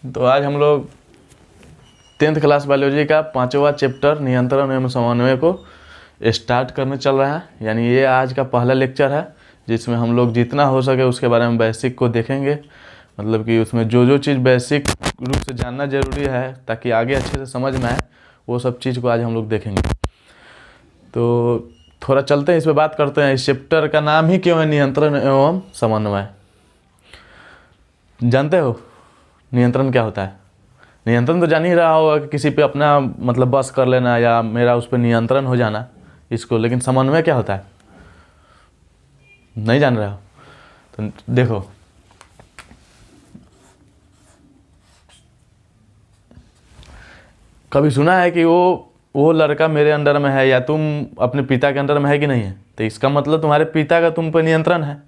तो आज हम लोग 10th क्लास बायोलॉजी का 5वां चैप्टर नियंत्रण एवं समन्वय को स्टार्ट करने चल रहा है। यानी ये आज का पहला लेक्चर है जिसमें हम लोग जितना हो सके उसके बारे में बेसिक को देखेंगे। मतलब कि उसमें जो जो चीज़ बेसिक रूप से जानना ज़रूरी है ताकि आगे अच्छे से समझ में आए, वो सब चीज़ को आज हम लोग देखेंगे। तो थोड़ा चलते हैं, इस पर बात करते हैं। इस चैप्टर का नाम ही क्यों है नियंत्रण एवं समन्वय। जानते हो नियंत्रण क्या होता है? नियंत्रण तो जान ही रहा होगा कि किसी पे अपना मतलब बस कर लेना या मेरा उस पर नियंत्रण हो जाना इसको। लेकिन समन्वय क्या होता है नहीं जान रहे हो? तो देखो, कभी सुना है कि वो लड़का मेरे अंडर में है या तुम अपने पिता के अंडर में है कि नहीं है? तो इसका मतलब तुम्हारे पिता का तुम पर नियंत्रण है।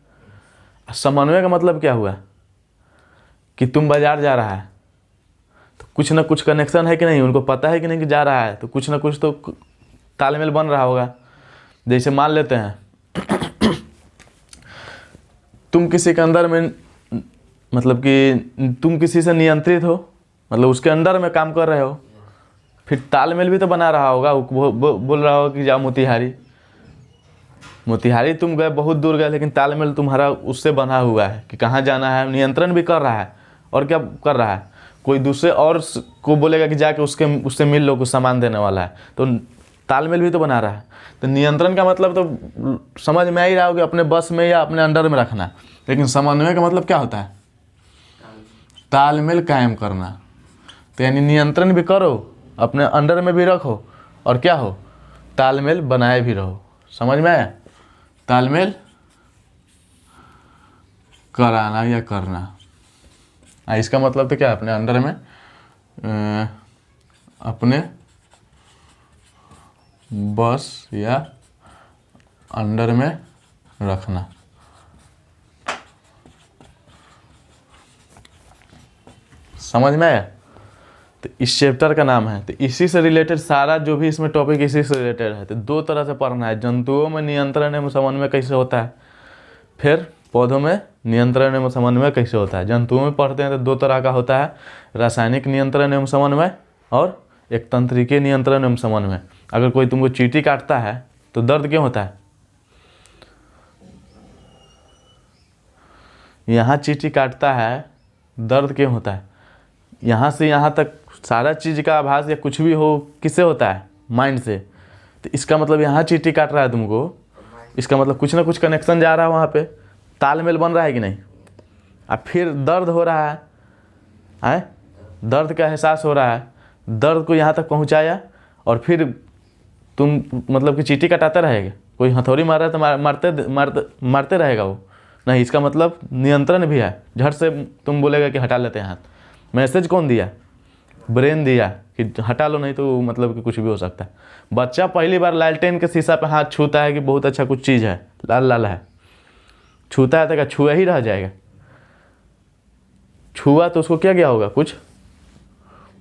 समन्वय का मतलब क्या हुआ कि तुम बाजार जा रहा है तो कुछ ना कुछ कनेक्शन है कि नहीं, उनको पता है कि नहीं कि जा रहा है, तो कुछ ना कुछ तो तालमेल बन रहा होगा। जैसे मान लेते हैं तुम किसी के अंदर में, मतलब कि तुम किसी से नियंत्रित हो, मतलब उसके अंदर में काम कर रहे हो, फिर तालमेल भी तो बना रहा होगा। वो बोल रहा होगा कि जाओ मोतिहारी तुम गए, बहुत दूर गए, लेकिन तालमेल तुम्हारा उससे बना हुआ है कि कहाँ जाना है। नियंत्रण भी कर रहा है। और क्या कर रहा है? कोई दूसरे और को बोलेगा कि जाके उससे मिल लो, कुछ सामान देने वाला है, तो तालमेल भी तो बना रहा है। तो नियंत्रण का मतलब तो समझ में आ ही रहा होगा, अपने बस में या अपने अंडर में रखना। लेकिन समन्वय का मतलब क्या होता है? तालमेल कायम करना। तो यानी नियंत्रण भी करो, अपने अंडर में भी रखो, और क्या हो, तालमेल बनाए भी रहो। समझ में आया? तालमेल कराना या करना। इसका मतलब तो क्या है? अपने अंडर में अपने बस या अंडर में रखना। समझ में आया? तो इस चैप्टर का नाम है, तो इसी से रिलेटेड सारा जो भी इसमें टॉपिक इसी से रिलेटेड है। तो दो तरह से पढ़ना है। जंतुओं में नियंत्रण एवं समन्वय कैसे होता है, फिर पौधों में नियंत्रण एवं समन्वय कैसे होता है। जंतुओं में पढ़ते हैं तो दो तरह का होता है, रासायनिक नियंत्रण एवं समन्वय और एक तंत्रिकीय नियंत्रण एवं समन्वय। अगर कोई तुमको चींटी काटता है तो दर्द क्यों होता है? यहाँ चींटी काटता है, दर्द क्यों होता है? यहाँ से यहाँ तक सारा चीज़ का आभास या कुछ भी हो किससे होता है? माइंड से। तो इसका मतलब यहाँ चींटी काट रहा है तुमको, इसका मतलब कुछ ना कुछ कनेक्शन जा रहा है, वहाँ पे तालमेल बन रहा है कि नहीं? अब फिर दर्द हो रहा है, दर्द का एहसास हो रहा है, दर्द को यहाँ तक पहुँचाया, और फिर तुम मतलब कि चींटी कटाते रहेगा। कोई हथौड़ी मार रहा है तो मारते रहेगा वो नहीं। इसका मतलब नियंत्रण भी है। झट से तुम बोलेगा कि हटा लेते हैं हाथ। मैसेज कौन दिया? ब्रेन दिया कि हटा लो, नहीं तो मतलब कि कुछ भी हो सकता है। बच्चा पहली बार लालटेन के शीशा पे हाथ छूता है कि बहुत अच्छा कुछ चीज़ है, लाल लाल है, छूता है तो क्या छुआ ही रह जाएगा? छुआ तो उसको क्या गया होगा, कुछ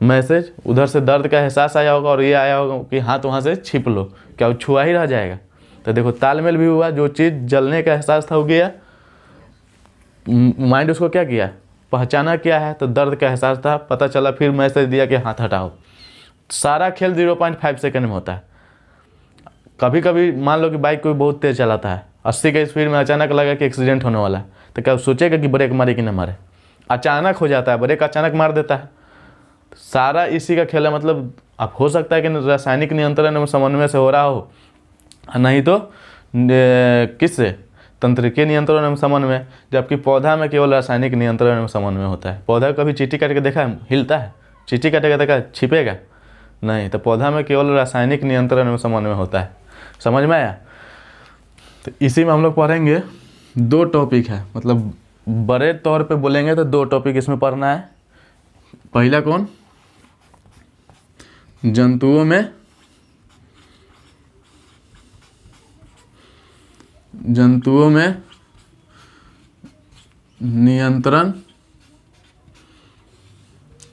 मैसेज, उधर से दर्द का एहसास आया होगा और ये आया होगा कि हाथ वहाँ से छिप लो, क्या वो छुआ ही रह जाएगा? तो देखो तालमेल भी हुआ। जो चीज़ जलने का एहसास था वो गया, माइंड उसको क्या किया, पहचाना क्या है, तो दर्द का एहसास था, पता चला, फिर मैसेज दिया कि हाथ हटाओ। सारा खेल 0.5 सेकंड में होता है। कभी कभी मान लो कि बाइक कोई बहुत तेज़ चलाता है, 80 के स्पीड में, अचानक लगा कि एक्सीडेंट होने वाला है, तो क्या सोचेगा कि ब्रेक मारे कि ना मारे? अचानक हो जाता है, ब्रेक अचानक मार देता है। सारा इसी का खेल है। मतलब अब हो सकता है कि रासायनिक नियंत्रण एवं समन्वय से हो रहा हो, नहीं तो किससे, तंत्रिकीय नियंत्रण एवं समन्वय। जबकि पौधा में केवल रासायनिक नियंत्रण एवं समन्वय होता है। पौधा कभी चींटी काट के देखा है? हिलता है? चींटी काटेगा देखा छिपेगा नहीं। तो पौधा में केवल रासायनिक नियंत्रण एवं समन्वय होता है। समझ में आया? तो इसी में हम लोग पढ़ेंगे। दो टॉपिक है, मतलब बड़े तौर पे बोलेंगे तो दो टॉपिक इसमें पढ़ना है। पहला कौन? जंतुओं में नियंत्रण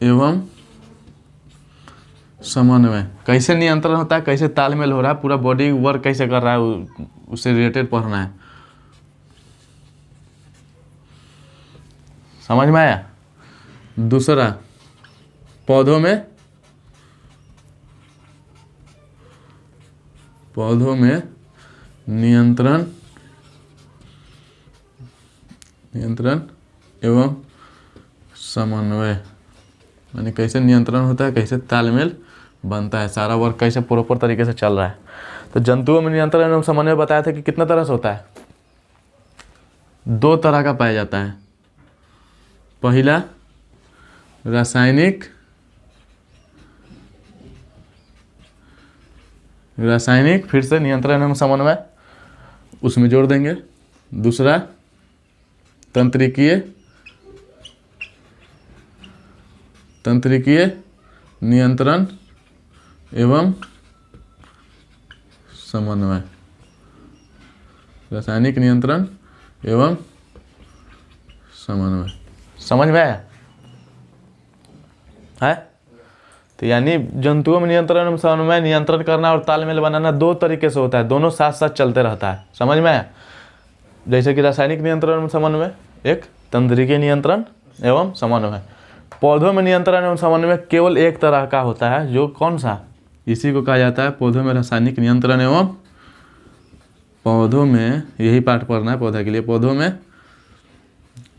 एवं समन्वय। कैसे नियंत्रण होता है, कैसे तालमेल हो रहा है, पूरा बॉडी वर्क कैसे कर रहा है, उससे रिलेटेड पढ़ना है। समझ में आया? दूसरा पौधों में नियंत्रण एवं समन्वय, यानी कैसे नियंत्रण होता है, कैसे तालमेल बनता है, सारा वर्क कैसे प्रॉपर तरीके से चल रहा है। तो जंतुओं में नियंत्रण एवं समन्वय बताया था कि कितना तरह से होता है, 2 तरह का पाया जाता है। पहला रासायनिक फिर से नियंत्रण एवं समन्वय उसमें जोड़ देंगे। दूसरा तंत्रिकीय नियंत्रण एवं समन्वय, रासायनिक नियंत्रण एवं समन्वय। समझ में आया है? तो यानी जंतुओं में नियंत्रण एवं समन्वय, नियंत्रण करना और तालमेल बनाना 2 तरीके से होता है, दोनों साथ साथ चलते रहता है। समझ में आया? जैसे कि रासायनिक नियंत्रण एवं समन्वय एक, तंत्रिकीय नियंत्रण एवं समन्वय। पौधों में नियंत्रण एवं समन्वय केवल एक तरह का होता है, जो कौन सा, इसी को कहा जाता है पौधों में रासायनिक नियंत्रण एवं, पौधों में, यही पाठ पढ़ना है पौधा के लिए, पौधों में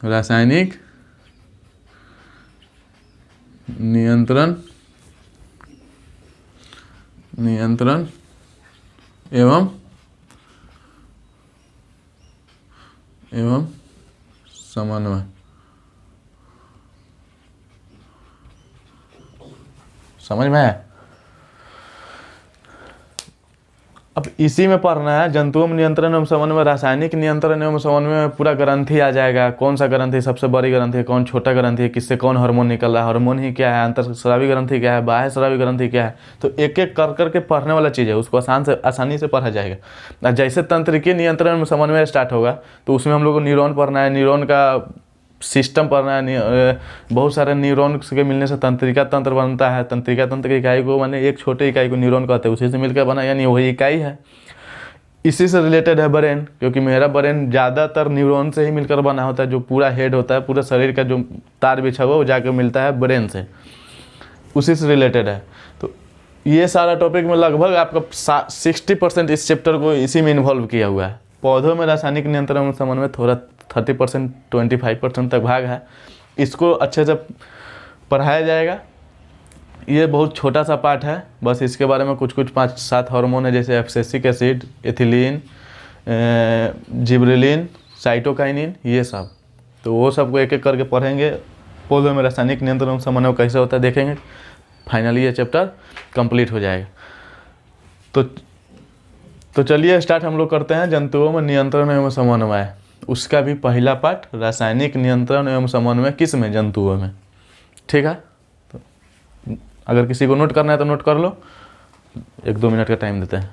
रासायनिक नियंत्रण एवं समन्वय। समझ में आया? अब इसी में पढ़ना है जंतुओं में नियंत्रण एवं समन्वय, रासायनिक नियंत्रण एवं समन्वय में पूरा ग्रंथि आ जाएगा, कौन सा ग्रंथि सबसे बड़ी ग्रंथि है, कौन छोटा ग्रंथि है, किससे कौन हार्मोन निकल रहा है, हार्मोन ही क्या है, अंतःस्रावी ग्रंथि क्या है, बाह्य स्रावी ग्रंथि क्या है। तो एक एक कर करके पढ़ने वाला चीज़ है, उसको आसानी से पढ़ा जाएगा। जैसे तंत्रिकीय नियंत्रण एवं समन्वय स्टार्ट होगा तो उसमें हम लोग को न्यूरॉन पढ़ना है, न्यूरॉन का सिस्टम पढ़ना है, बहुत सारे न्यूरॉन के मिलने से तंत्रिका तंत्र बनता है। तंत्रिका तंत्र की इकाई को माने एक छोटे इकाई को न्यूरॉन कहते हैं, उसी से मिलकर बना, यानी वही इकाई है। इसी से रिलेटेड है ब्रेन, क्योंकि मेरा ब्रेन ज़्यादातर न्यूरॉन से ही मिलकर बना होता है। जो पूरा हेड होता है, पूरा शरीर का जो तार बिछा हुआ वो जाकर मिलता है ब्रेन से, उसी से रिलेटेड है। तो ये सारा टॉपिक में लगभग आपका 60% इस चैप्टर को इसी में इन्वॉल्व किया हुआ है। पौधों में रासायनिक नियंत्रण एवं समन्वय थोड़ा 30% 25% तक भाग है, इसको अच्छे से पढ़ाया जाएगा। ये बहुत छोटा सा पार्ट है, बस इसके बारे में कुछ 5-7 हार्मोन है, जैसे abscisic acid, ethylene, gibberellin, cytokinin, ये सब। तो वो सबको एक एक करके पढ़ेंगे। पौधों में रासायनिक नियंत्रण एवं समन्वय कैसे होता है देखेंगे, फाइनली ये चैप्टर कंप्लीट हो जाएगा। तो चलिए स्टार्ट हम लोग करते हैं जंतुओं में नियंत्रण एवं समन्वय। उसका भी पहला पार्ट, रासायनिक नियंत्रण एवं समन्वय किस में, जंतुओं में। ठीक है, तो अगर किसी को नोट करना है तो नोट कर लो, 1-2 मिनट का टाइम देते हैं।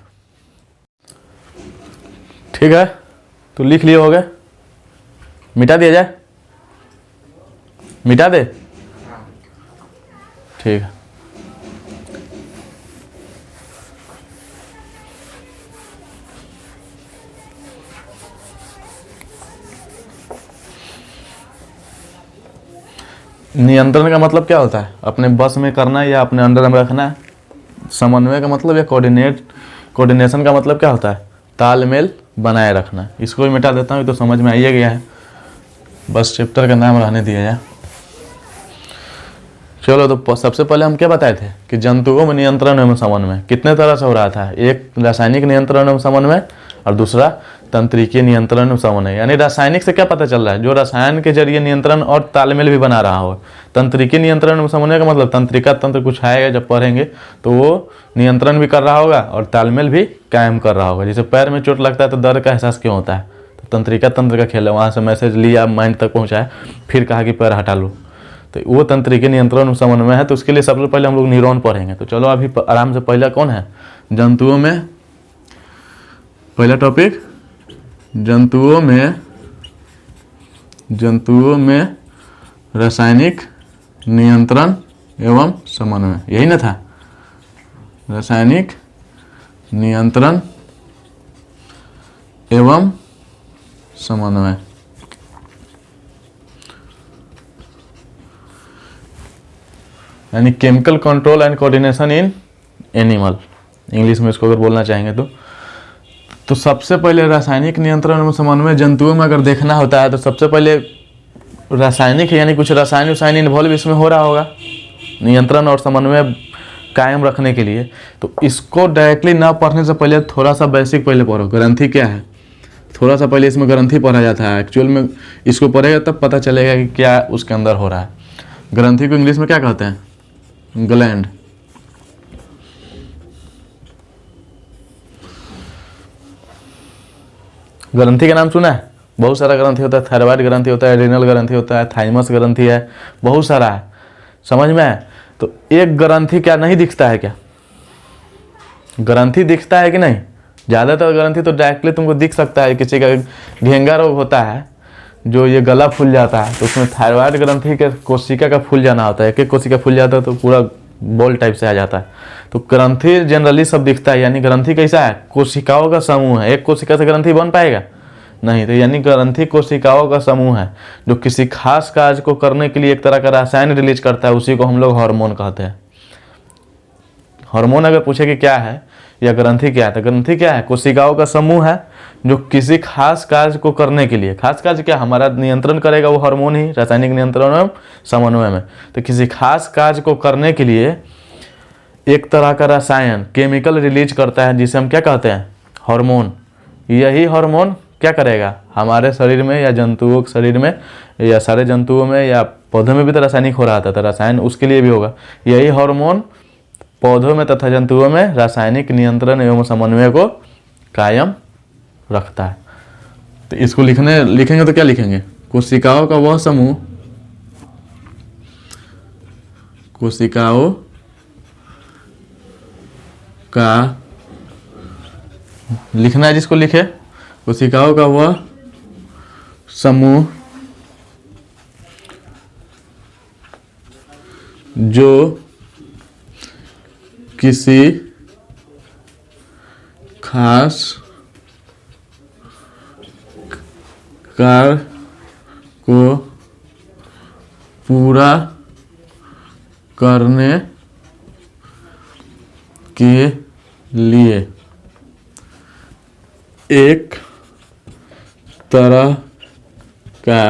ठीक है, तो लिख लिए होगे, मिटा दिया जाए, मिटा दे, ठीक है। नियंत्रण का मतलब क्या होता है, अपने बस में करना या अपने अंडर में रखना है। समन्वय का मतलब या कोऑर्डिनेशन का मतलब क्या होता है, तालमेल बनाए रखना। इसको भी मिटा देता हूँ, तो समझ में आइए गया है, बस चैप्टर का नाम रहने दिया जाए। चलो, तो सबसे पहले हम क्या बताए थे कि जंतुओं में नियंत्रण एवं समन्वय कितने तरह से हो रहा था। एक रासायनिक नियंत्रण एवं समन्वय और दूसरा तंत्रिकीय नियंत्रण एवं समन्वय। यानी रासायनिक से क्या पता चल रहा है, जो रसायन के जरिए नियंत्रण और तालमेल भी बना रहा हो। तंत्रिकीय नियंत्रण एवं समन्वय का मतलब तंत्रिका तंत्र कुछ आएगा, जब पढ़ेंगे तो वो नियंत्रण भी कर रहा होगा और तालमेल भी कायम कर रहा होगा। जैसे पैर में चोट लगता है तो दर्द का एहसास क्यों होता है, तो तंत्रिका तंत्र का खेल है, वहाँ से मैसेज लिया, माइंड तक पहुँचाया, फिर कहा कि पैर हटा लो, तो वो तंत्रिकीय नियंत्रण समन्वय है। तो उसके लिए सबसे पहले हम लोग न्यूरॉन पढ़ेंगे। तो चलो अभी आराम से, पहला कौन है, जंतुओं में, पहला टॉपिक जंतुओं में रासायनिक नियंत्रण एवं समन्वय, यही ना था, रासायनिक नियंत्रण एवं समन्वय। यानी chemical control and coordination in animal, English में इसको अगर बोलना चाहेंगे तो सबसे पहले रासायनिक नियंत्रण और समन्वय जंतुओं में अगर देखना होता है तो सबसे पहले रासायनिक यानी कुछ रसायन इन्वॉल्व इसमें हो रहा होगा नियंत्रण और समन्वय कायम रखने के लिए। तो इसको डायरेक्टली ना पढ़ने से पहले थोड़ा सा बेसिक पहले पढ़ो, ग्रंथि क्या है, थोड़ा सा पहले इसमें ग्रंथि पढ़ा जाता है। एक्चुअल में इसको पढ़ेगा तब पता चलेगा कि क्या उसके अंदर हो रहा है। ग्रंथि को इंग्लिश में क्या कहते हैं? ग्लैंड। ग्रंथि का नाम सुना है? बहुत सारा ग्रंथि होता है, थायराइड ग्रंथि होता है, एड्रिनल ग्रंथि होता है, थाइमस ग्रंथि है, बहुत सारा है, समझ में है? तो एक ग्रंथि क्या नहीं दिखता है क्या? ग्रंथि दिखता है कि नहीं? ज़्यादातर ग्रंथि तो डायरेक्टली तुमको दिख सकता है। किसी का घेंगा रोग होता है जो ये गला फूल जाता है तो उसमें थायराइड ग्रंथि के कोशिका का फूल जाना होता है, एक एक कोशिका फूल जाता है तो पूरा बॉल टाइप से आ जाता है। तो ग्रंथि जनरली सब दिखता है। यानी ग्रंथि कैसा है? कोशिकाओं का समूह है। एक कोशिका से ग्रंथि बन पाएगा नहीं, तो यानी ग्रंथि कोशिकाओं का समूह है जो किसी खास कार्य को करने के लिए एक तरह का रासायन रिलीज करता है, उसी को हम लोग हार्मोन कहते हैं। हार्मोन अगर पूछे कि क्या है या ग्रंथि क्या है, तो ग्रंथि क्या है? कोशिकाओं का समूह है जो किसी खास कार्य को करने के लिए, खास कार्य क्या हमारा नियंत्रण करेगा वो हार्मोन ही, रासायनिक नियंत्रण एवं समन्वय में। तो किसी खास कार्य को करने के लिए एक तरह का रसायन केमिकल रिलीज करता है जिसे हम क्या कहते हैं? हार्मोन। यही हार्मोन क्या करेगा हमारे शरीर में या जंतुओं के शरीर में या सारे जंतुओं में या पौधों में भी तो रासायनिक हो रहा था, तो रासायन उसके लिए भी होगा। यही हार्मोन पौधों में तथा जंतुओं में रासायनिक नियंत्रण एवं समन्वय को कायम रखता है। तो इसको लिखेंगे तो क्या लिखेंगे? कोशिकाओं का वह समूह, कोशिकाओं का लिखना है जिसको लिखे, कोशिकाओं का वह समूह जो किसी खास कार्य को पूरा करने के लिए एक तरह का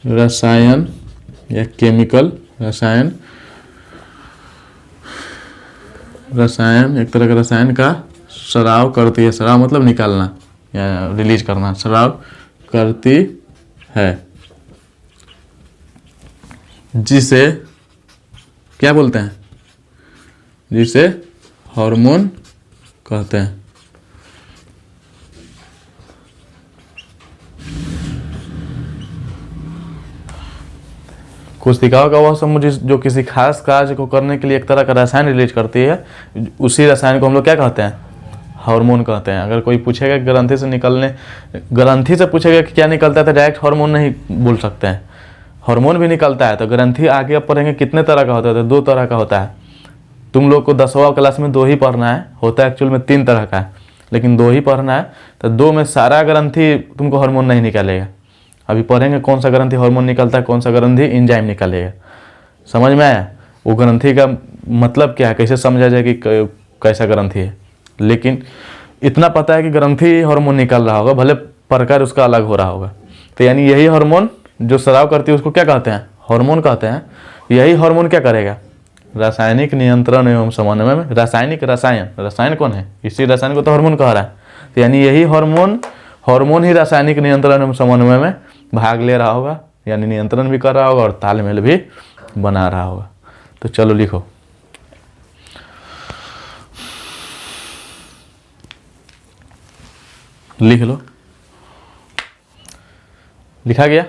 रसायन या केमिकल रसायन एक तरह का रसायन का स्राव करती है। स्राव मतलब निकालना या रिलीज करना, स्राव करती है, जिसे क्या बोलते हैं? जिसे हार्मोन कहते हैं। कोशिकाओं का वह समूह जो किसी खास कार्य को करने के लिए एक तरह का रसायन रिलीज करती है, उसी रसायन को हम लोग क्या कहते हैं? हार्मोन कहते हैं। अगर कोई पूछेगा ग्रंथि से निकलने, ग्रंथि से पूछेगा कि क्या निकलता है तो डायरेक्ट हार्मोन नहीं बोल सकते हैं, हार्मोन भी निकलता है। तो ग्रंथि आगे अब पढ़ेंगे कितने तरह का होता है, तो 2 तरह का होता है। तुम लोग को 10वां क्लास में 2 ही पढ़ना है, होता है एक्चुअल में 3 तरह का है, लेकिन 2 ही पढ़ना है। तो 2 में सारा ग्रंथि तुमको हार्मोन नहीं निकालेगा। अभी पढ़ेंगे कौन सा ग्रंथि हार्मोन निकलता है, कौन सा ग्रंथि एंजाइम निकालेगा। समझ में आया? वो ग्रंथि का मतलब क्या है, कैसे समझा जाए कि कैसा ग्रंथि है। लेकिन इतना पता है कि ग्रंथि हार्मोन निकाल रहा होगा, भले प्रकार उसका अलग हो रहा होगा। तो यानी यही हार्मोन जो स्राव करती है उसको क्या कहते हैं? हार्मोन कहते हैं। यही हार्मोन क्या करेगा? रासायनिक नियंत्रण एवं समन्वय में, रासायनिक रसायन कौन है? इसी रसायन को तो हार्मोन कह रहा है। तो यानी यही हार्मोन ही रासायनिक नियंत्रण एवं समन्वय में भाग ले रहा होगा, यानी नियंत्रण भी कर रहा होगा और तालमेल भी बना रहा होगा। तो चलो लिखो, लिख लो। लिखा गया?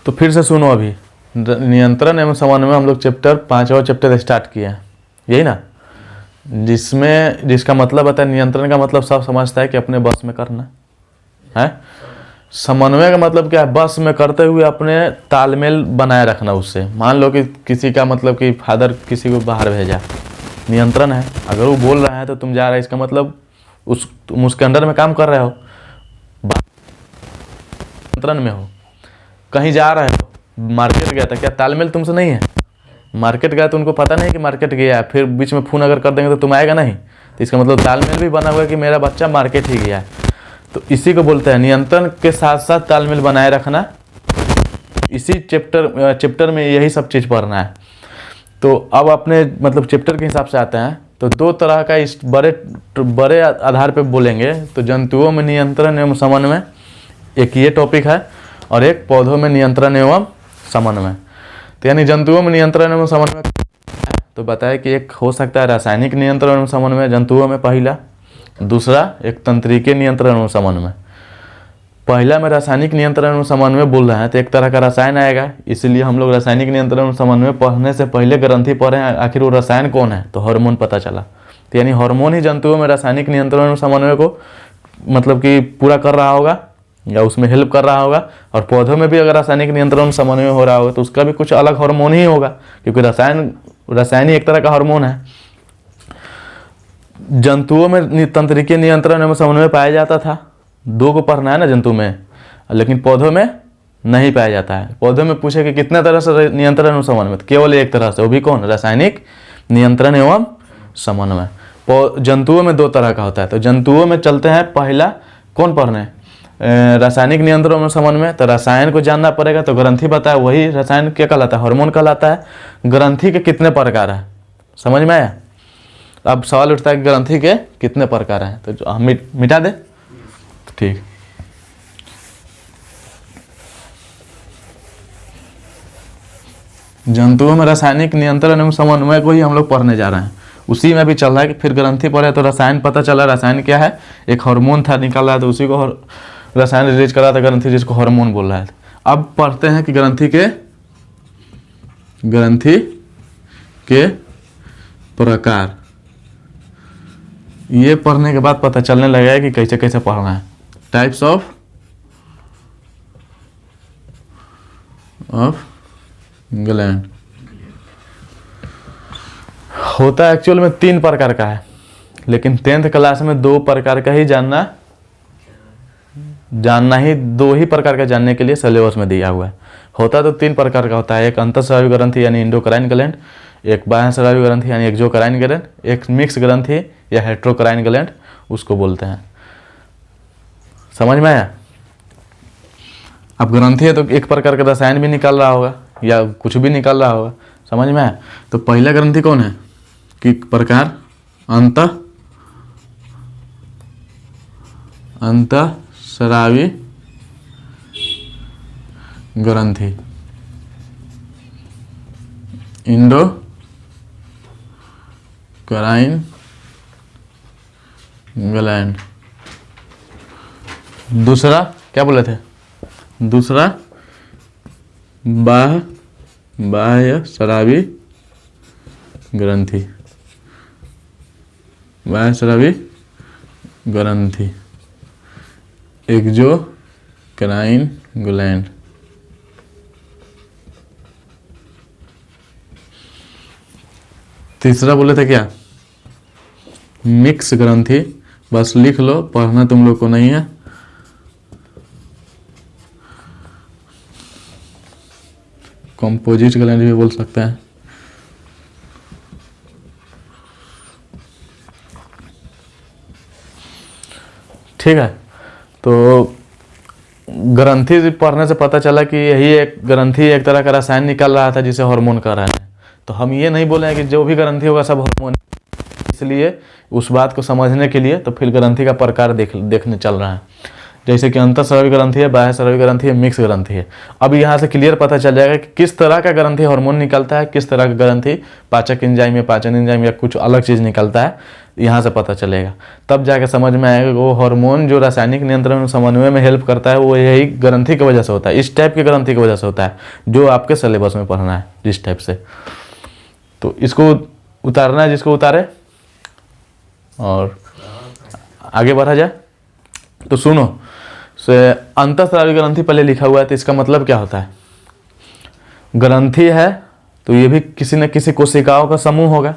तो फिर से सुनो, अभी नियंत्रण एवं समन्वय हम लोग चैप्टर 5वां चैप्टर स्टार्ट किया है, यही ना, जिसका मतलब होता है, नियंत्रण का मतलब सब समझता है कि अपने बस में करना है। समन्वय का मतलब क्या है? बस में करते हुए अपने तालमेल बनाए रखना उससे। मान लो कि किसी का मतलब कि फादर किसी को बाहर भेजा, नियंत्रण है। अगर वो बोल रहा है तो तुम जा रहे हो, इसका मतलब तुम उसके अंडर में काम कर रहे हो, नियंत्रण में हो। कहीं जा रहे हो, मार्केट गया था, क्या तालमेल तुमसे नहीं है? मार्केट गया तो उनको पता नहीं कि मार्केट गया है, फिर बीच में फ़ोन अगर कर देंगे तो तुम आएगा नहीं, तो इसका मतलब तालमेल भी बना हुआ है कि मेरा बच्चा मार्केट ही गया है। तो इसी को बोलते हैं नियंत्रण के साथ साथ तालमेल बनाए रखना। इसी चैप्टर में यही सब चीज़ पढ़ना है। तो अब अपने मतलब चैप्टर के हिसाब से आते हैं, तो दो तरह का इस बड़े आधार पे बोलेंगे। तो जंतुओं में नियंत्रण एवं समन्वय एक ये टॉपिक है, और एक पौधों में नियंत्रण एवं समन्वय। तो यानी जंतुओं में नियंत्रण एवं समन्वय तो बताया कि एक हो सकता है रासायनिक नियंत्रण एवं समन्वय जंतुओं में पहला, दूसरा एक तंत्रिकीय नियंत्रण एवं समन्वय। पहला में रासायनिक नियंत्रण एवं समन्वय बोल रहे हैं तो एक तरह का रसायन आएगा, इसलिए हम लोग रासायनिक नियंत्रण एवं समन्वय पढ़ने से पहले ग्रंथि पढ़े हैं आखिर वो रसायन कौन है, तो हार्मोन पता चला। तो यानी हार्मोन ही जंतुओं में रासायनिक नियंत्रण एवं समन्वय को मतलब कि पूरा कर रहा होगा या उसमें हेल्प कर रहा होगा। और पौधों में भी अगर रासायनिक नियंत्रण एवं समन्वय हो रहा होगा तो उसका भी कुछ अलग हार्मोन ही होगा, क्योंकि रसायन ही एक तरह का हार्मोन है। जंतुओं में तंत्रिकीय नियंत्रण एवं समन्वय पाया जाता था, दो को पढ़ना है ना जंतु में, लेकिन पौधों में नहीं पाया जाता है। पौधों में पूछे कि कितने तरह से नियंत्रण एवं समन्वय, केवल एक तरह से, वो भी कौन, रासायनिक नियंत्रण एवं समन्वय। जंतुओं में दो तरह का होता है। तो जंतुओं में चलते हैं पहला कौन पढ़ने, रासायनिक नियंत्रण एवं समन्वय। तो रसायन को जानना पड़ेगा, तो ग्रंथि बताया वही रसायन क्या कहलाता है, हार्मोन कहलाता है। ग्रंथि के कितने प्रकार है समझ में आया। अब सवाल उठता है कि ग्रंथि के कितने प्रकार हैं, तो हम मिटा दे, ठीक। जंतुओं में रासायनिक नियंत्रण एवं समन्वय को ही हम लोग पढ़ने जा रहे हैं। उसी में भी चल रहा है कि फिर ग्रंथि पढ़े तो रसायन पता चला, रसायन क्या है, एक हार्मोन था निकल रहा है, तो उसी को रसायन रिलीज कर रहा था ग्रंथि, जिसको हार्मोन बोल रहा है। अब पढ़ते हैं कि ग्रंथि के प्रकार। ये पढ़ने के बाद पता चलने लगेगा कि कैसे कैसे पढ़ना है। टाइप्स ऑफ ग्लैंड होता है एक्चुअल में 3 प्रकार का है, लेकिन 10th क्लास में 2 प्रकार का ही जानना ही 2 ही प्रकार का जानने के लिए सिलेबस में दिया हुआ है। होता तो 3 प्रकार का होता है, एक अंतःस्रावी ग्रंथि यानी इंडोक्राइन ग्लैंड, एक बाह्यस्रावी ग्रंथि यानी एक्सोक्राइन ग्लैंड, एक मिक्स ग्रंथि या हेट्रोक्राइन ग्लैंड उसको बोलते हैं। समझ में आया। अब ग्रंथि है तो एक प्रकार का रसायन भी निकल रहा होगा या कुछ भी निकल रहा होगा, समझ में आया। तो पहला ग्रंथि कौन है कि प्रकार अंतःस्रावी ग्रंथि, इंडोक्राइन ग्लैंड। दूसरा क्या बोले थे, दूसरा बाह्यस्रावी ग्रंथि, बाह्यस्रावी ग्रंथि एक्सोक्राइन ग्लैंड। तीसरा बोले थे क्या, मिक्स ग्रंथि, बस लिख लो, पढ़ना तुम लोग को नहीं है। कंपोजिट ग्लैंड भी बोल सकते हैं। ठीक है। तो ग्रंथि पढ़ने से पता चला कि यही एक ग्रंथि एक तरह का रसायन निकल रहा था जिसे हार्मोन कह रहे हैं। तो हम ये नहीं बोले हैं कि जो भी ग्रंथि होगा सब हार्मोन, इसलिए उस बात को समझने के लिए तो फिर ग्रंथि का प्रकार देखने चल रहा है। जैसे कि अंतःस्रावी ग्रंथि है, बाह्यस्रावी ग्रंथि है, मिक्स ग्रंथि है। अब यहाँ से क्लियर पता चल जाएगा कि किस तरह का ग्रंथि हार्मोन निकलता है, किस तरह का ग्रंथि पाचक एंजाइम या पाचन एंजाइम या कुछ अलग चीज़ निकलता है, यहाँ से पता चलेगा। तब जाके समझ में आएगा वो हार्मोन जो रासायनिक नियंत्रण समन्वय में हेल्प करता है वो यही ग्रंथि की वजह से होता है, इस टाइप की ग्रंथि की वजह से होता है जो आपके सिलेबस में पढ़ना है जिस टाइप से। तो इसको उतारना है जिसको उतारे, और आगे बढ़ा जाए। तो सुनो, अंतःस्रावी ग्रंथि पहले लिखा हुआ है, तो इसका मतलब क्या होता है, ग्रंथि है तो ये भी किसी न किसी कोशिकाओं का समूह होगा।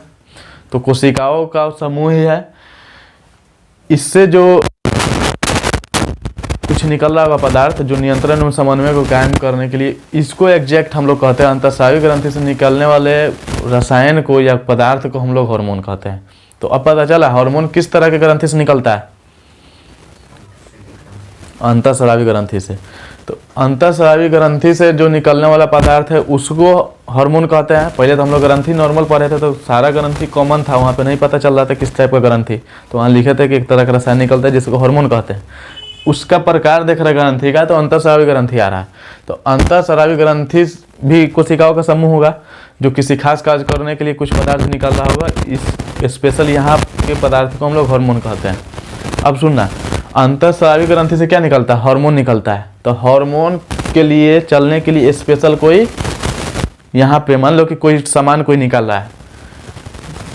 तो कोशिकाओं का समूह ही है। इससे जो कुछ निकल रहा होगा पदार्थ जो नियंत्रण एवं समन्वय को कायम करने के लिए, इसको एग्जैक्ट हम लोग कहते हैं अंतःस्रावी ग्रंथि से निकलने वाले रसायन को या पदार्थ को हम लोग हार्मोन कहते हैं। तो अब पता चला हार्मोन किस तरह के ग्रंथि से निकलता है, अंतःस्रावी ग्रंथि से। तो अंतःस्रावी ग्रंथि से जो निकलने वाला पदार्थ है उसको हार्मोन कहते हैं। पहले तो हम लोग ग्रंथि नॉर्मल पढ़े थे तो सारा ग्रंथि कॉमन था, वहाँ पे नहीं पता चल रहा था किस टाइप का ग्रंथि, तो वहाँ लिखे थे कि एक तरह का रसायन निकलता है जिसको हार्मोन कहते हैं। उसका प्रकार देख रहे ग्रंथि का, तो अंतःस्रावी ग्रंथि आ रहा है। तो अंतःस्रावी ग्रंथि भी कोशिकाओं का समूह होगा जो किसी खास कार्य करने के लिए कुछ पदार्थ निकल रहा होगा। इस स्पेशल यहाँ के पदार्थ को हम लोग हार्मोन कहते हैं। अब सुनना, अंतःस्रावी ग्रंथि से क्या निकलता है, हार्मोन निकलता है। तो हार्मोन के लिए चलने के लिए स्पेशल कोई यहाँ पे मान लो कि कोई सामान कोई निकल रहा है,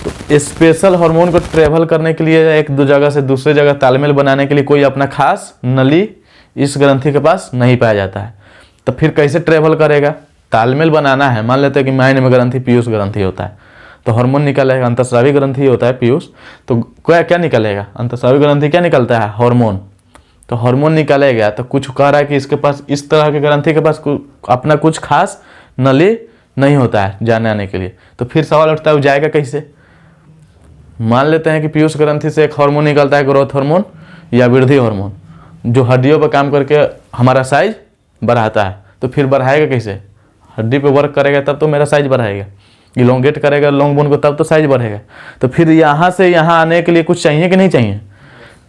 तो स्पेशल हार्मोन को ट्रेवल करने के लिए एक दो जगह से दूसरे जगह तालमेल बनाने के लिए कोई अपना खास नली इस ग्रंथि के पास नहीं पाया जाता है। तो फिर कैसे ट्रेवल करेगा, तालमेल बनाना है। मान लेते हैं कि माइंड में ग्रंथि पीयूष ग्रंथि होता है, तो हार्मोन निकलेगा, अंतःस्रावी ग्रंथि होता है पीयूष, तो क्या निकलेगा, अंतःस्रावी ग्रंथि क्या निकलता है, हार्मोन। तो हार्मोन निकलेगा तो कुछ कह रहा है कि इसके पास इस तरह के ग्रंथि के पास अपना कुछ खास नली नहीं होता है जाने आने के लिए। तो फिर सवाल उठता है वो जाएगा कैसे। मान लेते हैं कि पीयूष ग्रंथि से एक हार्मोन निकलता है, ग्रोथ हार्मोन या वृद्धि हार्मोन, जो हड्डियों पर काम करके हमारा साइज बढ़ाता है। तो फिर बढ़ाएगा कैसे, हड्डी पे वर्क करेगा तब तो मेरा साइज बढ़ाएगा, इलोंगेट करेगा लॉन्ग बोन को तब तो साइज बढ़ेगा। तो फिर यहाँ से यहाँ आने के लिए कुछ चाहिए कि नहीं चाहिए।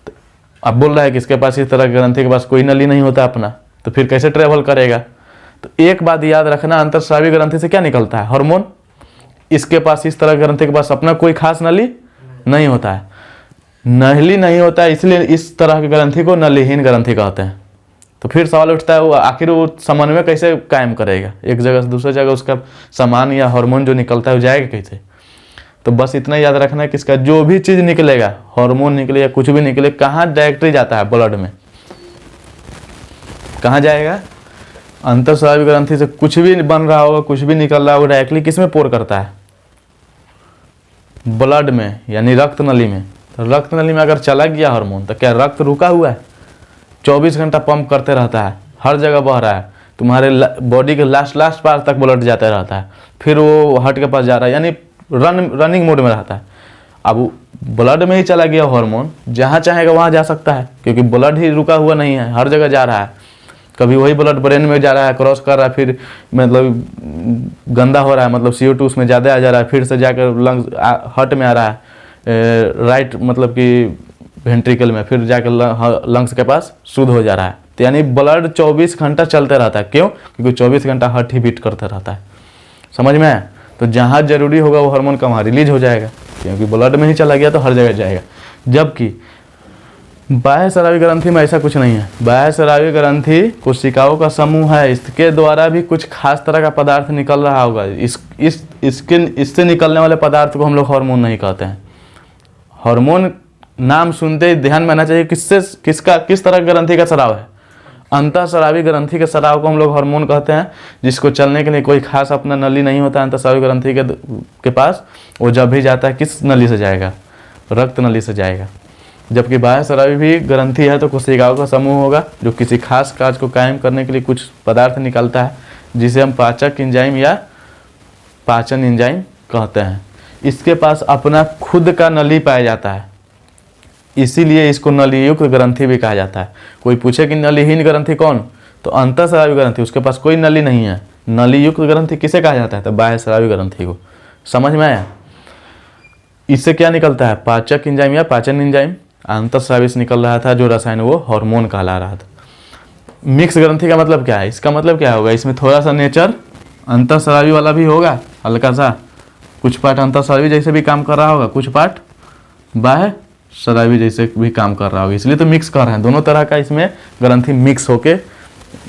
तो अब बोल रहा है कि इसके पास इस तरह के ग्रंथि के पास कोई नली नहीं होता अपना, तो फिर कैसे ट्रेवल करेगा। तो एक बात याद रखना, अंतःस्रावी ग्रंथि से क्या निकलता है, हार्मोन। इसके पास इस तरह ग्रंथि के पास अपना कोई खास नली नहीं होता है, नली नहीं होता है, इसलिए इस तरह की ग्रंथि को नलीहीन ग्रंथि कहते हैं। तो फिर सवाल उठता है वो आखिर वो समन्वय कैसे कायम करेगा, एक जगह से दूसरे जगह उसका सामान या हार्मोन जो निकलता है वो जाएगा कैसे। तो बस इतना याद रखना है कि इसका जो भी चीज़ निकलेगा, हार्मोन निकले या कुछ भी निकले, कहाँ डायरेक्टली जाता है, ब्लड में। कहाँ जाएगा, अंतःस्रावी ग्रंथि से कुछ भी बन रहा होगा, कुछ भी निकल रहा होगा, डायरेक्टली किस में पोर करता है, ब्लड में, यानी रक्त नली में। तो रक्त नली में अगर चला गया हार्मोन तो क्या रक्त रुका हुआ है, 24 घंटा पंप करते रहता है, हर जगह बह रहा है, तुम्हारे बॉडी के लास्ट पार्ट तक ब्लड जाता रहता है, फिर वो हार्ट के पास जा रहा है, यानी रनिंग मोड में रहता है। अब ब्लड में ही चला गया हार्मोन, जहाँ चाहेगा वहाँ जा सकता है, क्योंकि ब्लड ही रुका हुआ नहीं है, हर जगह जा रहा है। कभी वही ब्लड ब्रेन में जा रहा है, क्रॉस कर रहा है, फिर मतलब गंदा हो रहा है, मतलब CO2 उसमें ज़्यादा आ जा रहा है, फिर से जाकर लंग्स हार्ट में आ रहा है, राइट मतलब कि वेंट्रिकल में, फिर जाकर लंग्स के पास शुद्ध हो जा रहा है। तो यानी ब्लड 24 घंटा चलते रहता है। क्यों, क्योंकि 24 घंटा हार्ट ही बीट करते रहता है। समझ में आया। तो जहाँ जरूरी होगा वो हार्मोन का वहाँ रिलीज हो जाएगा, क्योंकि ब्लड में ही चला गया तो हर जगह जाएगा। जबकि बाह्यस्रावी ग्रंथि में ऐसा कुछ नहीं है। बाह्यस्रावी ग्रंथि कोशिकाओं का समूह है, इसके द्वारा भी कुछ खास तरह का पदार्थ निकल रहा होगा। इससे निकलने वाले पदार्थ को हम लोग हार्मोन नहीं कहते हैं। हार्मोन नाम सुनते ही ध्यान में आना चाहिए किस तरह ग्रंथि का स्राव है। अंतःस्रावी ग्रंथि के स्राव को हम लोग हार्मोन कहते हैं, जिसको चलने के लिए कोई खास अपना नली नहीं होता अंतःस्रावी ग्रंथि के पास। वो जब भी जाता है किस नली से जाएगा, रक्त नली से जाएगा। जबकि बाह्यस्रावी भी ग्रंथि है तो कोशिकाओं का समूह होगा जो किसी खास कार्य को कायम करने के लिए कुछ पदार्थ निकलता है, जिसे हम पाचक एंजाइम या पाचन एंजाइम कहते हैं। इसके पास अपना खुद का नली पाया जाता है, इसीलिए इसको नलीयुक्त ग्रंथि भी कहा जाता है। कोई पूछे कि नलीहीन ग्रंथि कौन, तो अंतःस्रावी ग्रंथि, उसके पास कोई नली नहीं है। नलीयुक्त ग्रंथि किसे कहा जाता है, तो बाह्यस्रावी ग्रंथि को। समझ में आया। इससे क्या निकलता है, पाचक एंजाइम या पाचन एंजाइम। अंतःस्रावी से निकल रहा था जो रसायन, वो हार्मोन कहला रहा था। मिक्स ग्रंथि का मतलब क्या है, इसका मतलब क्या होगा, इसमें थोड़ा सा नेचर अंतःस्रावी वाला भी होगा, हल्का सा। कुछ पार्ट अंतःस्रावी जैसे भी काम कर रहा होगा, कुछ पार्ट बाह्यस्रावी जैसे भी काम कर रहा होगा, इसलिए तो मिक्स कर रहे हैं। दोनों तरह का इसमें ग्रंथि मिक्स होके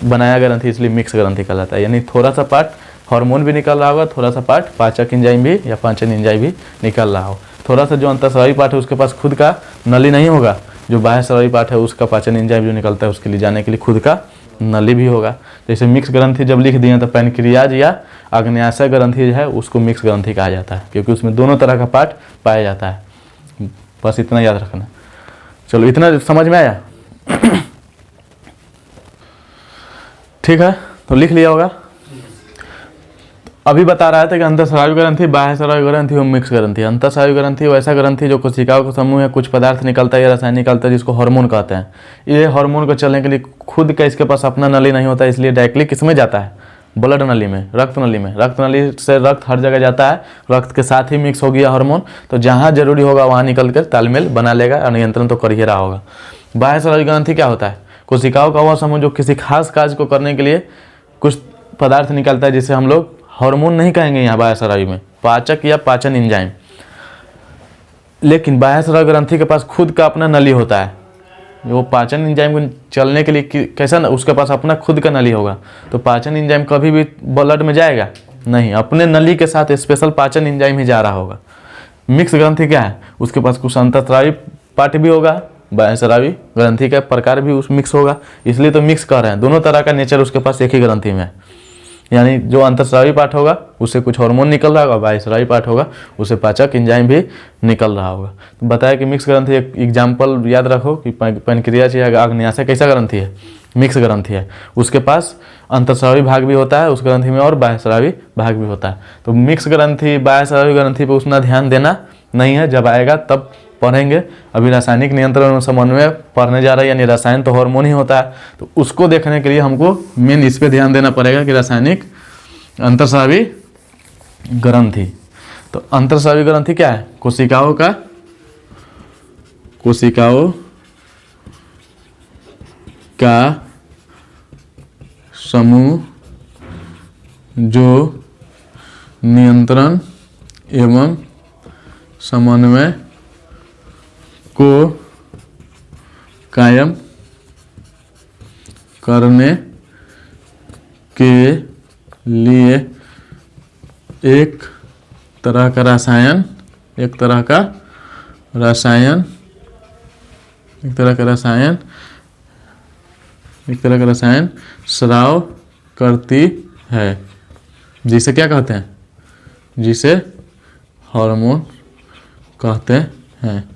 बनाया ग्रंथि, इसलिए मिक्स ग्रंथि कहलाता है। यानी थोड़ा सा पार्ट हार्मोन भी निकल रहा होगा, थोड़ा सा पार्ट पाचक एंजाइम भी या पाचन एंजाइम भी निकल रहा हो। थोड़ा सा जो अंतःस्रावी पार्ट है उसके पास खुद का नली नहीं होगा, जो बाह्यस्रावी पार्ट है उसका पाचन एंजाइम जो निकलता है उसके लिए जाने के लिए खुद का नली भी होगा। जैसे मिक्स ग्रंथि जब लिख दिए तो पैनक्रियाज या अग्न्याशय ग्रंथि जो है उसको मिक्स ग्रंथि कहा जाता है, क्योंकि उसमें दोनों तरह का पार्ट पाया जाता है। बस इतना याद रखना। चलो, इतना समझ में आया। ठीक है, तो लिख लिया होगा। अभी बता रहा था कि अंतःस्रावी ग्रंथि, बाह्यस्रावी ग्रंथि और मिक्स ग्रंथि। अंतःस्रावी ग्रंथि वैसा ग्रंथि जो कोशिकाओं का समूह है, कुछ पदार्थ निकलता है या रसायन निकलता है जिसको हार्मोन कहते हैं। ये हार्मोन को चलने के लिए खुद का इसके पास अपना नली नहीं होता, इसलिए डायरेक्टली किसमें जाता है, ब्लड नली में, रक्त नली में। रक्त नली से रक्त हर जगह जाता है, रक्त के साथ ही मिक्स हो गया हार्मोन, तो जहाँ जरूरी होगा वहाँ निकल कर तालमेल बना लेगा और नियंत्रण तो कर ही रहा होगा। बाह्यस्रावी ग्रंथि क्या होता है, कोशिकाओं का वह समूह जो किसी खास कार्य को करने के लिए कुछ पदार्थ निकलता है जिसे हम लोग हार्मोन नहीं कहेंगे यहाँ बाह्यस्रावी में, पाचक या पाचन एंजाइम। लेकिन बाह्यस्रावी ग्रंथि के पास खुद का अपना नली होता है, वो पाचन एंजाइम को चलने के लिए कैसा ना, उसके पास अपना खुद का नली होगा। तो पाचन एंजाइम कभी भी ब्लड में जाएगा नहीं, अपने नली के साथ स्पेशल पाचन एंजाइम ही जा रहा होगा। मिक्स ग्रंथि क्या है, उसके पास कुछ अंतःस्रावी पार्ट भी होगा, बाह्यस्रावी ग्रंथि का प्रकार भी उस मिक्स होगा, इसलिए तो मिक्स कर रहे हैं। दोनों तरह का नेचर उसके पास एक ही ग्रंथि में है। यानी जो अंतःस्रावी पार्ट होगा उससे कुछ हार्मोन निकल रहा होगा, बाह्यस्रावी पार्ट होगा उससे पाचक एंजाइम भी निकल रहा होगा। तो बताया कि मिक्स ग्रंथि, एक एग्जाम्पल याद रखो कि पैनक्रियाज या आग्नेयाशय कैसा ग्रंथि है, मिक्स ग्रंथि है। उसके पास अंतःस्रावी भाग भी होता है उस ग्रंथि में और बाह्यस्रावी भाग भी होता है। तो मिक्स ग्रंथि, बाह्यस्रावी ग्रंथि पर उतना ध्यान देना नहीं है, जब आएगा तब पढ़ेंगे। अभी रासायनिक नियंत्रण और समन्वय पढ़ने जा रहे हैं, यानी रसायन तो हार्मोन ही होता है, तो उसको देखने के लिए हमको मेन इस पे ध्यान देना पड़ेगा कि रासायनिक अंतःस्रावी ग्रंथि। तो अंतःस्रावी ग्रंथि क्या है, कोशिकाओं का समूह जो नियंत्रण एवं समन्वय को कायम करने के लिए एक तरह का रसायन स्राव करती है, जिसे क्या कहते हैं, जिसे हार्मोन कहते हैं।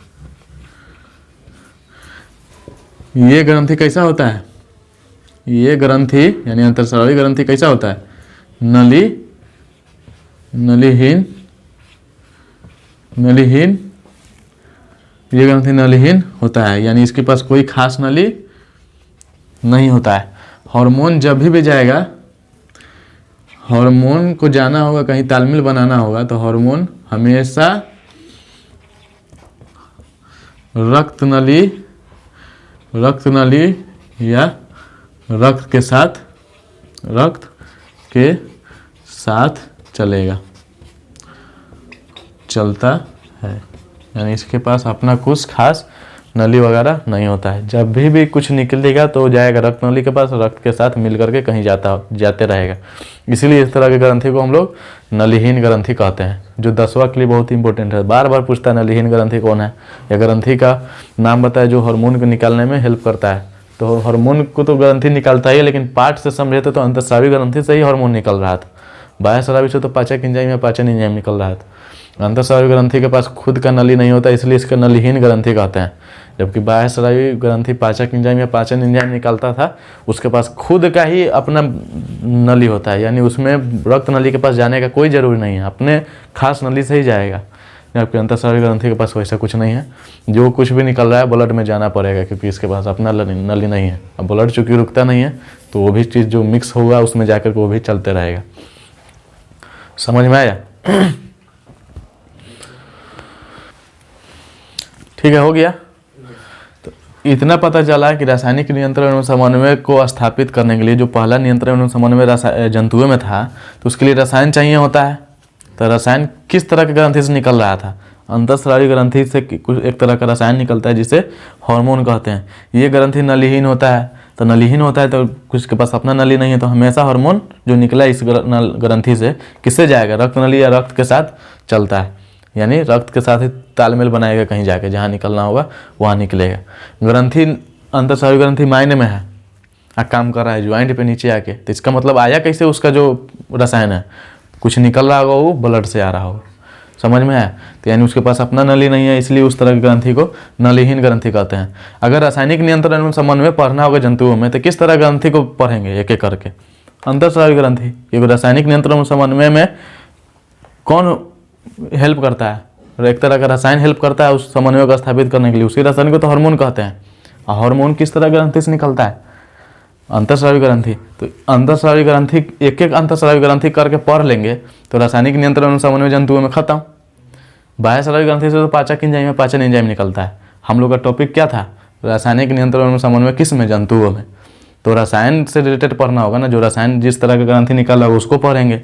ये ग्रंथि कैसा होता है, ये ग्रंथि यानी अंतःस्रावी ग्रंथि कैसा होता है, नलीहीन, ये ग्रंथि नलीहीन होता है, यानी इसके पास कोई खास नली नहीं होता है। हार्मोन जब भी जाएगा, हार्मोन को जाना होगा, कहीं तालमेल बनाना होगा, तो हार्मोन हमेशा रक्त नली या रक्त के साथ चलता है, यानी इसके पास अपना कुछ खास नली वगैरह नहीं होता है। जब भी कुछ निकलेगा तो जाएगा रक्त नली के पास, रक्त के साथ मिल करके कहीं जाते रहेगा। इसीलिए इस तरह के ग्रंथि को हम लोग नलीहीन ग्रंथि कहते हैं, जो 10वां के लिए बहुत इंपॉर्टेंट है। बार बार पूछता है नलीहीन ग्रंथि कौन है, या ग्रंथि का नाम बताए जो हार्मोन को निकालने में हेल्प करता है। तो हार्मोन को तो ग्रंथि निकालता ही है, लेकिन पार्ट से समझे तो अंतःस्रावी ग्रंथि से ही हार्मोन निकल रहा था, बाह्यस्रावी से तो पाचक एंजाइम या पाचन एंजाइम निकल रहा था। अंतःस्रावी ग्रंथि के पास खुद का नली नहीं होता, इसलिए इसका नलीहीन ग्रंथि कहते हैं। जबकि बाह्यस्रावी ग्रंथि पाचक एंजाइम या पाचन एंजाइम निकालता था, उसके पास खुद का ही अपना नली होता है, यानी उसमें रक्त नली के पास जाने का कोई जरूरी नहीं है, अपने खास नली से ही जाएगा। जबकि अंतःस्रावी ग्रंथि के पास वैसा कुछ नहीं है, जो कुछ भी निकल रहा है ब्लड में जाना पड़ेगा, क्योंकि इसके पास अपना नली नहीं है। अब ब्लड चूंकि रुकता नहीं है, तो वो भी चीज़ जो मिक्स होगा उसमें जाकर के वो भी चलते रहेगा। समझ में आया? ठीक है, हो गया। तो इतना पता चला कि रासायनिक नियंत्रण एवं समन्वय को स्थापित करने के लिए जो पहला नियंत्रण एवं समन्वय जंतुओं में था, तो उसके लिए रसायन चाहिए होता है। तो रसायन किस तरह के ग्रंथि से निकल रहा था, अंतःस्रावी ग्रंथि से कुछ एक तरह का रसायन निकलता है जिसे हार्मोन कहते हैं। ये ग्रंथि नलीहीन होता है, तो नलीहीन होता है तो कुछ के पास अपना नली नहीं है, तो हमेशा हार्मोन जो निकला इस ग्रंथि से किससे जाएगा, रक्त नली या रक्त के साथ चलता है, यानी रक्त के साथ ही तालमेल बनाएगा, कहीं जाके जहाँ निकलना होगा वहाँ निकलेगा। ग्रंथि अंतःस्रावी ग्रंथि मायने में है, काम कर रहा है ज्वाइंट पे नीचे आके, तो इसका मतलब आया कैसे, उसका जो रसायन है कुछ निकल रहा होगा वो ब्लड से आ रहा होगा। समझ में आया? तो यानी उसके पास अपना नली नहीं है, इसलिए उस तरह की ग्रंथि को नलीहीन ग्रंथि कहते हैं। अगर रासायनिक नियंत्रण एवं समन्वय पढ़ना होगा जंतुओं में तो किस तरह ग्रंथि को पढ़ेंगे एक एक करके? अंतःस्रावी ग्रंथि, क्योंकि रासायनिक नियंत्रण एवं समन्वय में कौन हेल्प करता है? एक तरह का रसायन हेल्प करता है उस समन्वय को स्थापित करने के लिए, उसी रसायन को तो हार्मोन कहते हैं। और हार्मोन किस तरह ग्रंथि से निकलता है? अंतःस्रावी ग्रंथि। तो अंतःस्रावी ग्रंथि एक एक अंतःस्रावी ग्रंथि करके पढ़ लेंगे तो रासायनिक नियंत्रण एवं समन्वय जंतुओं में खत्म। बाह्यस्रावी ग्रंथि से तो पाचक एंजाइम में पाचन एंजाइम निकलता है। हम लोग का टॉपिक क्या था? रासायनिक नियंत्रण एवं समन्वय किस में? जंतुओं में। तो रसायन से रिलेटेड पढ़ना होगा ना, जो रसायन जिस तरह का ग्रंथि निकाला होगा उसको पढ़ेंगे।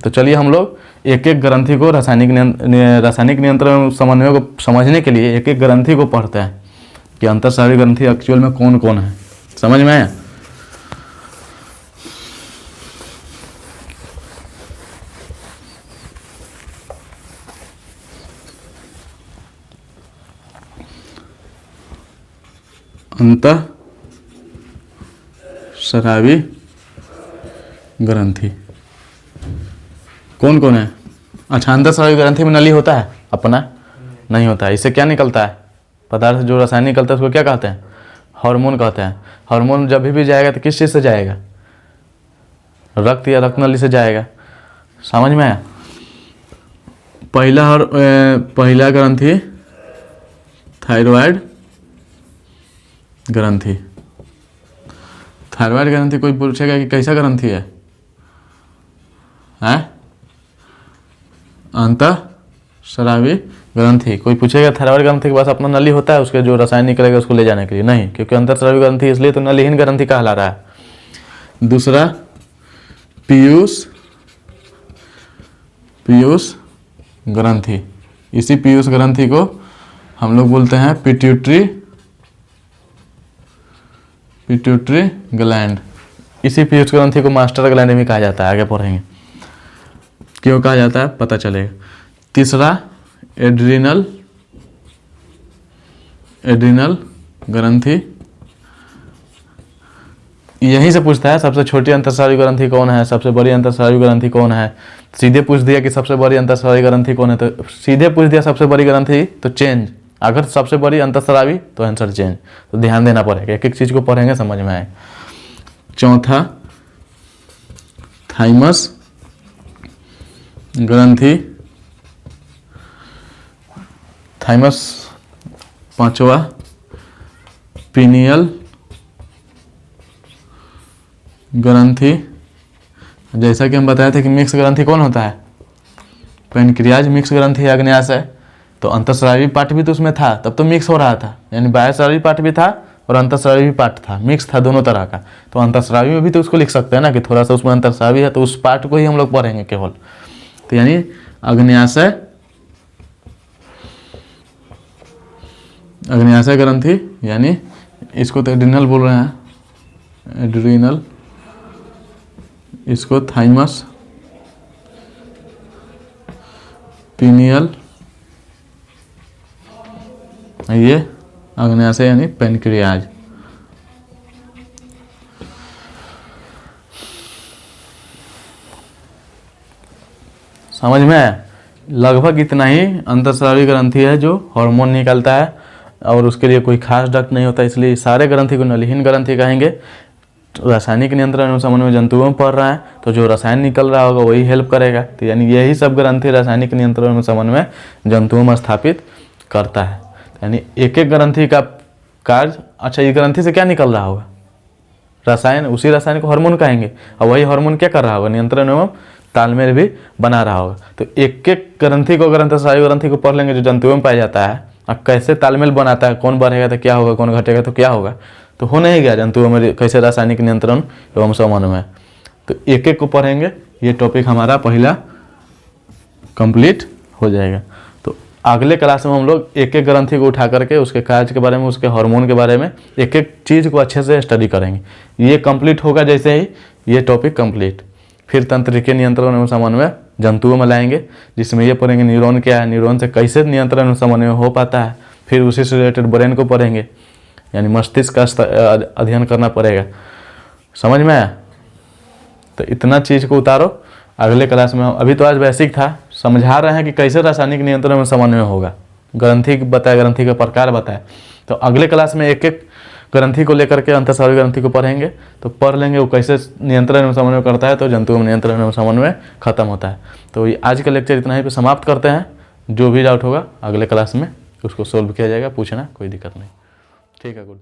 तो चलिए हम लोग एक एक ग्रंथि को रासायनिक नियंत्रण एवं समन्वय को समझने के लिए एक एक ग्रंथि को पढ़ते हैं कि अंतःस्रावी ग्रंथि एक्चुअल में कौन कौन है। समझ में आया? अंतःस्रावी ग्रंथि कौन कौन है? अच्छा, अंतःस्रावी ग्रंथि में नली होता है अपना? नहीं होता है। इससे क्या निकलता है? पदार्थ जो रसायन निकलता है उसको क्या कहते हैं? हार्मोन कहते हैं। हार्मोन जब भी जाएगा तो किस चीज़ से जाएगा? रक्त या रक्त नली से जाएगा। समझ में आया? पहला ग्रंथि थायराइड ग्रंथि। थायराइड ग्रंथि कोई पूछेगा कि कैसा ग्रंथि है? अंतःस्रावी ग्रंथि। कोई पूछेगा थायराइड ग्रंथि के पास अपना नली होता है उसके जो रसायन निकलेगा उसको ले जाने के लिए? नहीं, क्योंकि अंतःस्रावी ग्रंथि इसलिए तो नलीहीन ग्रंथि कहला रहा है। दूसरा पीयूष ग्रंथि। इसी पीयूष ग्रंथि को हम लोग बोलते हैं पिट्यूटरी ग्लैंड। इसी पीयूष ग्रंथि को मास्टर ग्लैंड भी कहा जाता है। आगे पढ़ेंगे क्यों कहा जाता है, पता चलेगा। तीसरा एड्रिनल ग्रंथि। यहीं से पूछता है सबसे छोटी अंतःस्रावी ग्रंथि कौन है, सबसे बड़ी अंतःस्रावी ग्रंथि कौन है। सीधे पूछ दिया कि सबसे बड़ी अंतःस्रावी ग्रंथि कौन है तो सीधे पूछ दिया सबसे बड़ी ग्रंथि तो चेंज। अगर सबसे बड़ी अंतःस्रावी तो आंसर चेंज। तो ध्यान देना पड़ेगा, एक एक चीज को पढ़ेंगे समझ में आए। चौथा थाइमस ग्रंथि। थाइमस। पांचवा पीनियल ग्रंथि। जैसा कि हम बताए थे कि मिक्स ग्रंथि कौन होता है? पैनक्रियाज मिक्स ग्रंथि आग्नेयाशय। तो अंतःस्रावी पार्ट भी तो उसमें था, तब तो मिक्स हो रहा था, यानी बाह्यस्रावी पार्ट भी था और अंतःस्रावी भी पार्ट था, मिक्स था दोनों तरह का। तो अंतःस्रावी में भी तो उसको लिख सकते हैं ना कि थोड़ा सा उसमें अंतःस्रावी है, तो उस पार्ट को ही हम लोग पढ़ेंगे केवल। तो यानी अग्न्याशय ग्रंथि, यानी इसको तो एड्रिनल बोल रहे हैं, एड्रिनल। इसको थाइमस, पीनियल, ये अग्न्याशय यानी पैनक्रियाज। समझ में आया? लगभग इतना ही अंतःस्रावी ग्रंथि है जो हार्मोन निकलता है और उसके लिए कोई खास डक्ट नहीं होता, इसलिए सारे ग्रंथि को नलीहीन ग्रंथि कहेंगे। रासायनिक नियंत्रण एवं समन्वय जंतुओं में पढ़ रहा है तो जो रसायन निकल रहा होगा वही हेल्प करेगा। तो यानी यही सब ग्रंथि रासायनिक नियंत्रण एवं समन्वय जंतुओं में स्थापित करता है। यानी एक एक ग्रंथि का कार्य। अच्छा, ये ग्रंथि से क्या निकल रहा होगा? रसायन। उसी रसायन को हार्मोन कहेंगे और वही हार्मोन क्या कर रहा होगा? नियंत्रण एवं तालमेल भी बना रहा होगा। तो एक एक ग्रंथि को, अंतःस्रावी ग्रंथि को पढ़ लेंगे जो जंतुओं में पाया जाता है और कैसे तालमेल बनाता है, कौन बढ़ेगा तो क्या होगा, कौन घटेगा तो क्या होगा, तो हो नहीं गया जंतुओं में कैसे रासायनिक नियंत्रण एवं समन्वय। तो एक एक को पढ़ेंगे, ये टॉपिक हमारा पहला कंप्लीट हो जाएगा। तो अगले क्लास में हम लोग एक एक ग्रंथि को उठा करके उसके कार्य के बारे में, उसके हार्मोन के बारे में एक एक चीज़ को अच्छे से स्टडी करेंगे। ये कंप्लीट होगा जैसे ही ये टॉपिक कंप्लीट, फिर तंत्रिकीय नियंत्रण एवं समन्वय जंतुओं में लाएंगे, जिसमें ये पढ़ेंगे न्यूरॉन क्या है, न्यूरॉन से कैसे नियंत्रण एवं समन्वय हो पाता है। फिर उसी से रिलेटेड ब्रेन को पढ़ेंगे, यानी मस्तिष्क का अध्ययन करना पड़ेगा। समझ में आया? तो इतना चीज़ को उतारो अगले क्लास में। अभी तो आज बेसिक था, समझा रहे हैं कि कैसे रासायनिक नियंत्रण में समन्वय होगा। ग्रंथि बताया, ग्रंथि का प्रकार बताया। तो अगले क्लास में एक एक ग्रंथि को लेकर के अंतःस्रावी ग्रंथि को पढ़ेंगे, तो पढ़ लेंगे वो कैसे नियंत्रण में समन्वय करता है, तो जंतुओं में नियंत्रण में समन्वय खत्म होता है। तो ये आज का लेक्चर इतना ही पे समाप्त करते हैं। जो भी डाउट होगा अगले क्लास में उसको सोल्व किया जाएगा, पूछना कोई दिक्कत नहीं। ठीक है, गुड।